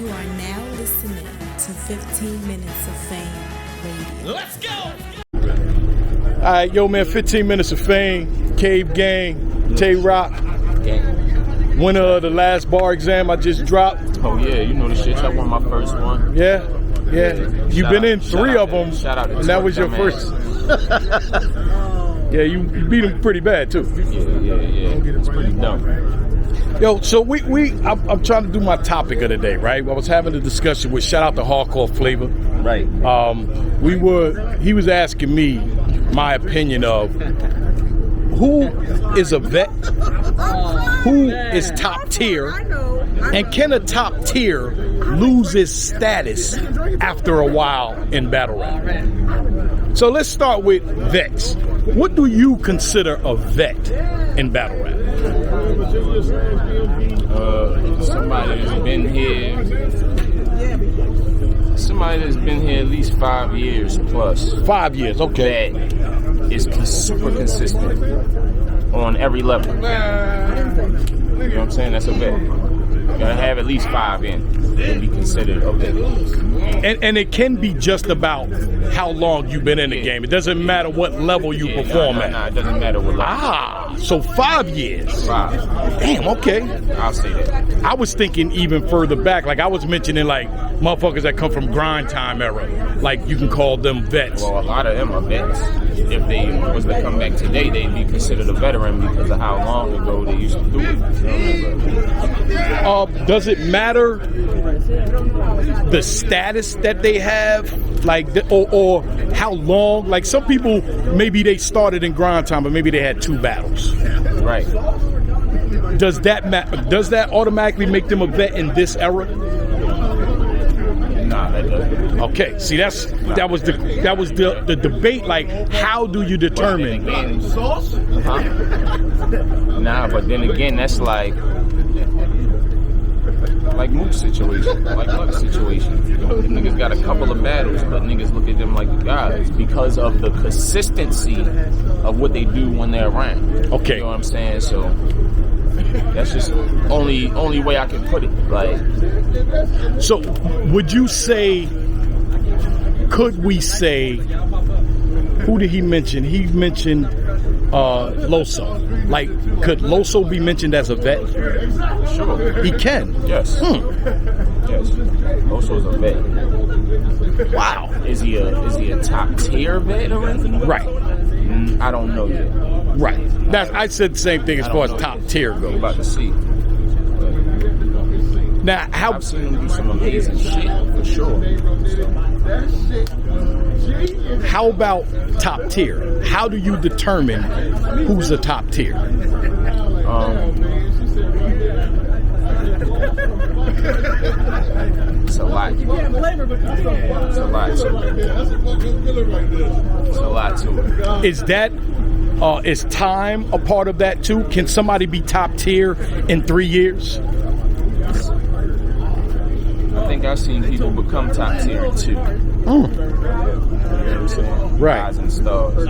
You are now listening to 15 Minutes of Fame Radio. Let's go! All right, yo, man, 15 Minutes of Fame, Cave Gang, Teir, winner of the last bar exam I just dropped. Oh, yeah, you know the shit. I won my first one. Yeah. You've been in three of them, and that was your first. Yeah, you beat him pretty bad, too. Yeah. It's pretty dumb. Yo, so I'm trying to do my topic of the day, right? I was having a discussion with, shout out to Hardcore Flavor. Right. He was asking me my opinion of who is a vet, who is top tier, and can a top tier lose its status after a while in battle rap? So let's start with vets. What do you consider a vet in battle rap? Somebody that's been here at least 5 years plus. 5 years, okay. That is super consistent on every level. You know what I'm saying? That's a vet. You gotta have at least 5 in to be considered a vet. And it can be just about how long you've been in the game. It doesn't matter what level you perform at. Nah, it doesn't matter what level. So 5 years. 5. Damn, okay. I'll say that. I was thinking even further back. Like I was mentioning like motherfuckers that come from grind time era. Like you can call them vets. Well, a lot of them are vets. If they was to come back today, they'd be considered a veteran because of how long ago they used to do it. Does it matter the status that they have, like, or how long? Like some people, maybe they started in grind time, but maybe they had 2 battles. Right. Does that automatically make them a vet in this era? Nah, that doesn't. Okay, see that was the debate. Like, how do you determine? Nah, but then again, that's like Mook's situation, like Luck's situation. You know, them niggas got a couple of battles, but niggas look at them like the guys because of the consistency of what they do when they're around. Okay, you know what I'm saying? So that's just only way I can put it. Like, so would you say? Could we say? Who did he mention? He mentioned Loso. Like, could Loso be mentioned as a vet? Sure. He can. Yes. Yes. Loso's a vet. Wow. Is he a top tier vet or anything? Right. I don't know yet. Right. I said the same thing as far as top tier goes. We're about to see. Now, I've seen him do some amazing shit for sure. How about top tier? How do you determine who's a top tier? It's a lot. It's a lot to it. Is that is time a part of that too? Can somebody be top tier in 3 years? I think I've seen people become top tier in 2. You know what I'm saying? Right. Rising stars.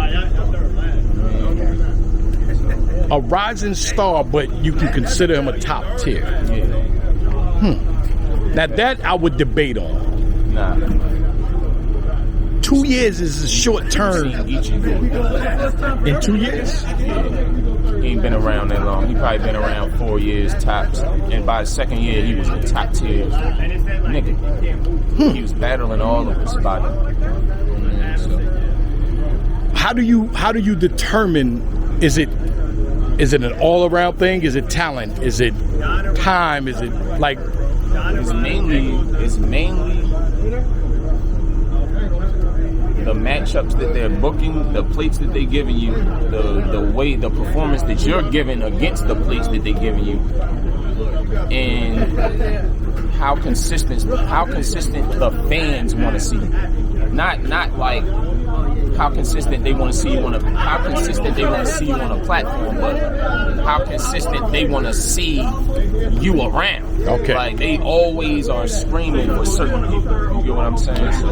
A rising star, but you can consider him a top tier. Yeah. Now that I would debate on. Nah. 2 years is a short term. In 2 years? Yeah. He ain't been around that long. He probably been around 4 years tops. And by the second year, he was a top tier nigga. He was battling all of us about it. How do you determine? Is it an all around thing? Is it talent? Is it time? Is it like? It's mainly the matchups that they're booking, the plates that they're giving you, the performance that you're giving against the plates that they're giving you, and how consistent the fans want to see. Not like how consistent they want to see you on a platform, but how consistent they want to see you around. Okay. Like they always are screaming for certain people. You get what I'm saying? So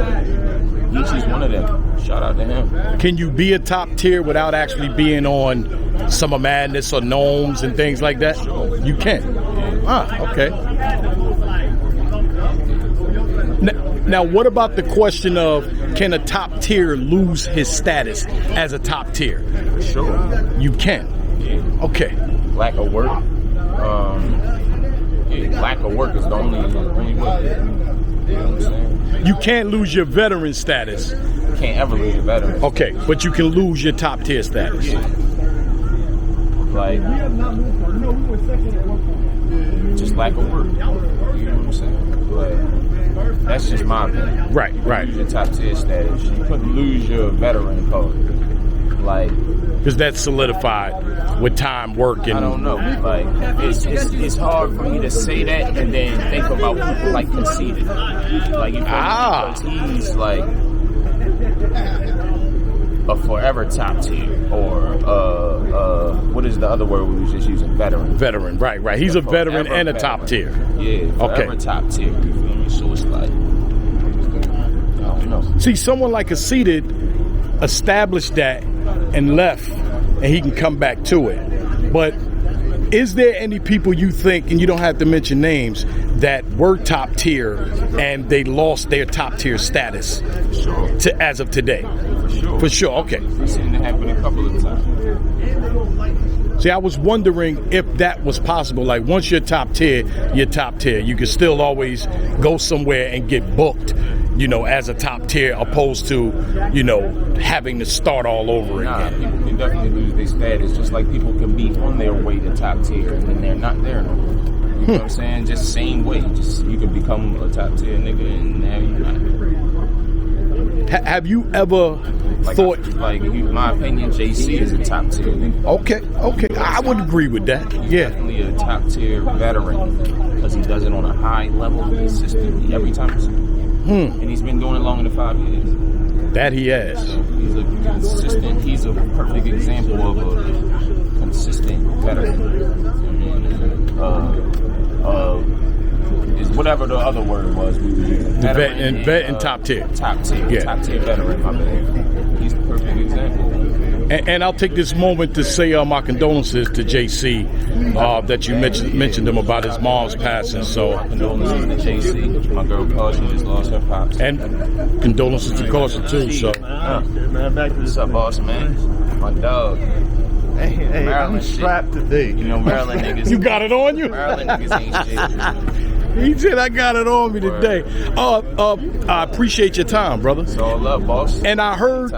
Geechee's one of them. Shout out to him. Can you be a top tier without actually being on Summer Madness or Gnomes and things like that? You can. Okay. Now, what about the question of can a top tier lose his status as a top tier? Sure. You can. Yeah. Okay. Lack of work. Lack of work is the only way. You know what I'm saying? You can't lose your veteran status. You can't ever lose your veteran. Okay, but you can lose your top tier status. Yeah. Like, just lack of work. You know what I'm saying? But that's just my opinion. Right. Your top tier status. You couldn't lose your veteran card. Like, because that's solidified with time, work, and I don't know. Like, it's hard for me to say that and then think about people like Conceited. Like, you feel me? Because he's like a forever top tier, or what is the other word we was just using? Veteran. Right. He's a veteran and a top tier. Yeah, forever top tier. You feel me? So it's like, I don't know. See, someone like Conceited established that and left, and he can come back to it. But is there any people you think, and you don't have to mention names, that were top tier and they lost their top tier status to as of today? For sure. Okay. I've seen it happen a couple of times. See, I was wondering if that was possible. Like, once you're top tier, you're top tier. You can still always go somewhere and get booked, you know, as a top tier, opposed to, you know, having to start all over again. People can definitely lose their status, just like people can be on their way to top tier and then they're not there no more. You know what I'm saying? Just same way. Just you can become a top tier nigga and now you're not. Have you ever thought? My opinion, JC is a top tier nigga. Okay, I would agree with that. He's Yeah, definitely a top tier veteran because he does it on a high level consistently every time. And he's been doing it longer than 5 years. that he has. So he's a perfect example of a consistent veteran. Is whatever the other word was. Vet and top tier. Top tier. Yeah. Top tier veteran, my man. He's the perfect example. And I'll take this moment to say my condolences to JC that you mentioned him about his mom's passing. So condolences to JC. My girl Caution just lost her pops. And condolences to Caution too. So what's up, boss man? My dog. Hey, I'm strapped today. You know, Maryland niggas. You got it on you? Maryland niggas ain't shit. He said, I got it on me today. I appreciate your time, brother. It's all up, boss. And I heard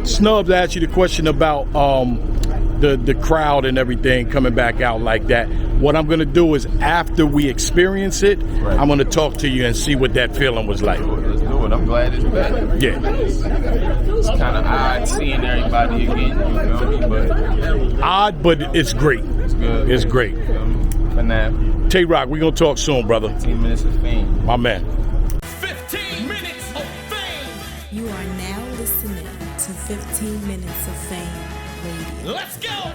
Snubs ask you the question about the crowd and everything coming back out like that. What I'm going to do is, after we experience it, right, I'm going to talk to you and see what that feeling was like. Let's do it. I'm glad it's back. Yeah. It's kind of odd seeing everybody again, you know me, but... Odd, but it's great. It's good. It's great. For now. Tay Rock, we're going to talk soon, brother. 15 minutes of fame. My man. 15 minutes of fame. You are now listening to 15 Minutes of Fame Radio. Let's go.